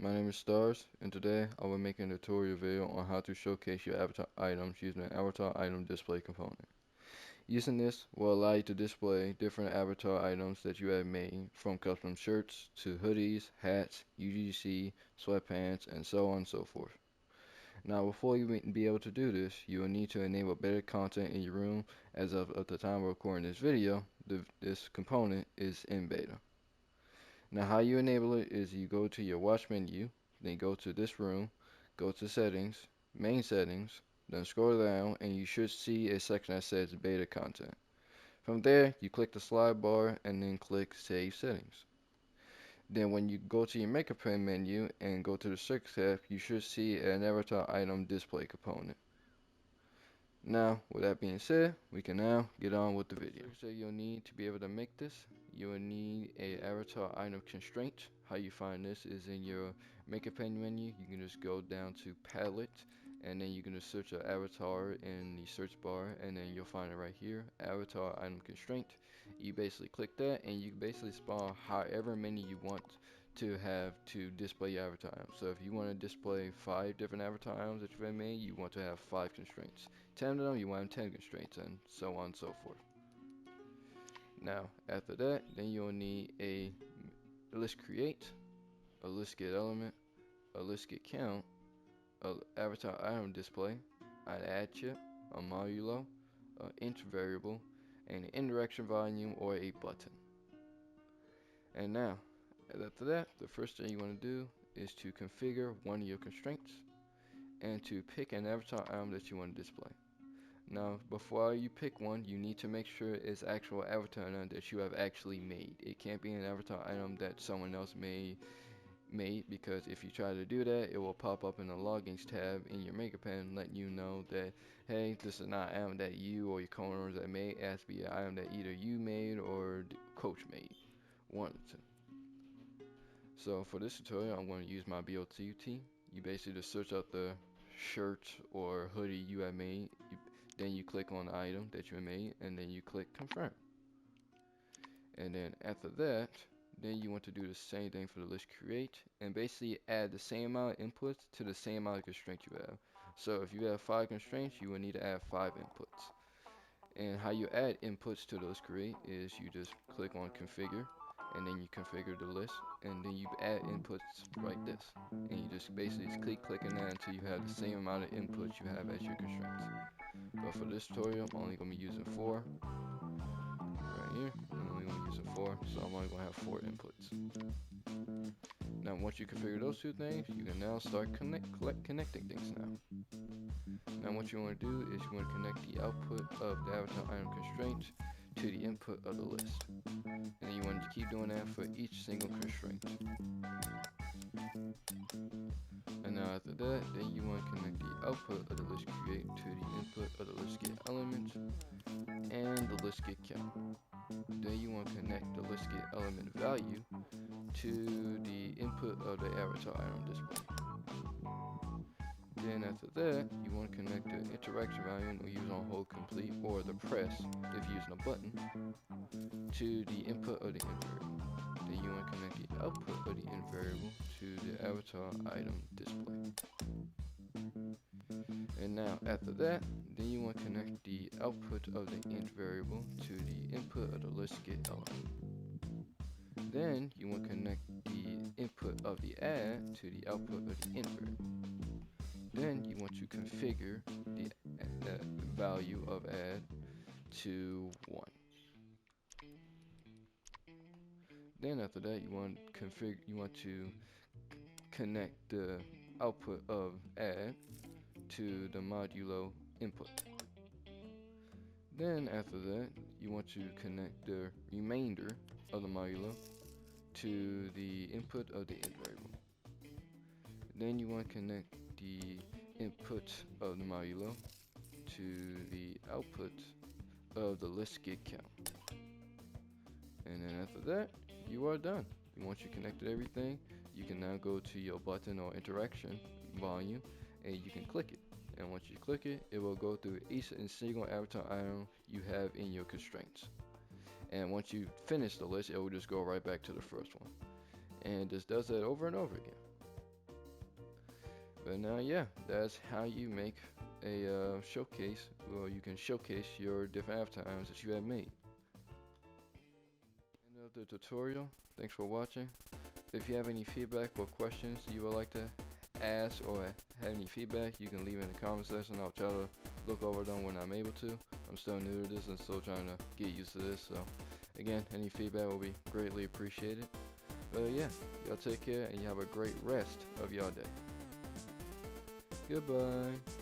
my name is Stars, and today I will make a tutorial video on how to showcase your avatar items using an avatar item display component. Using this will allow you to display different avatar items that you have made, from custom shirts to hoodies, hats, UGC, sweatpants, and so on and so forth. Now, before you be able to do this, you will need to enable better content in your room. As of the time of recording this video, this component is in beta. Now, how you enable it is you go to your watch menu, then go to this room, go to settings, main settings, then scroll down and you should see a section that says beta content. From there, you click the slide bar and then click save settings. Then when you go to your makeup pen menu and go to the search tab, you should see an avatar item display component. Now, with that being said, we can now get on with the video. So you'll need to be able to make this, you will need a avatar item constraint. How you find this is in your makeup pen menu. You can just go down to palette and then you can just search an avatar in the search bar and then you'll find it right here, avatar item constraint. You basically click that and you basically spawn however many you want to have to display your avatar items. So if you want to display 5 different avatar items that you've made, you want to have 5 constraints. 10 of them, you want 10 constraints, and so on and so forth. Now, after that, then you'll need a list create, a list get element, a list get count, a avatar item display, an add chip, a modulo, an int variable, and an indirection volume or a button. And now, after that, the first thing you want to do is to configure one of your constraints and to pick an avatar item that you want to display. Now, before you pick one, you need to make sure it's actual avatar item that you have actually made. It can't be an avatar item that someone else made, because if you try to do that, it will pop up in the logins tab in your makeup pen letting you know that, hey, this is not an item that you or your co-owners that made. It has to be an item that either you made or the coach made. One of the two. So for this tutorial, I'm going to use my BOTUT. You basically just search out the shirt or hoodie you have made. Then you click on the item that you have made, and then you click confirm. And then after that, then you want to do the same thing for the list create, and basically add the same amount of inputs to the same amount of constraints you have. So if you have 5 constraints, you will need to add 5 inputs. And how you add inputs to the list create is you just click on configure, and then you configure the list, and then you add inputs like this. And you just basically keep clicking that until you have the same amount of inputs you have as your constraints. But for this tutorial, I'm only going to be using 4 right here. I'm only going to be using 4, so I'm only going to have 4 inputs. Now, once you configure those two things, you can now start connecting things now. Now, what you want to do is you want to connect the output of the avatar item constraint to the input of the list. And then you want to keep doing that for each single constraint. And now after that, then you want to connect the output of the list create to the input of the list get element and the list get count. Then you want to connect the list get element value to the input of the avatar item display. Then after that, you want to connect the interaction value or use on hold complete or the press if using a button to the input of the int variable. Then you want to connect the output of the int variable to the avatar item display. And now after that, then you want to connect the output of the int variable to the input of the list get element. Then you want to connect the input of the add to the output of the int variable. Then you want to configure the value of add to 1. Then after that, you want to connect the output of add to the modulo input. Then after that, you want to connect the remainder of the modulo to the input of the int variable. Then you want to connect the input of the modulo to the output of the list get count. And then after that, you are done. Once you connected everything, you can now go to your button or interaction volume and you can click it. And once you click it, it will go through each and single avatar item you have in your constraints. And once you finish the list, it will just go right back to the first one. And just does that over and over again. But now, yeah, that's how you make a showcase. Well, you can showcase your different avatar items that you have made. End of the tutorial. Thanks for watching. If you have any feedback or questions you would like to ask or have any feedback, you can leave in the comment section. I'll try to look over them when I'm able to. I'm still new to this and still trying to get used to this. So again, any feedback will be greatly appreciated. But yeah, y'all take care and you have a great rest of your day. Goodbye.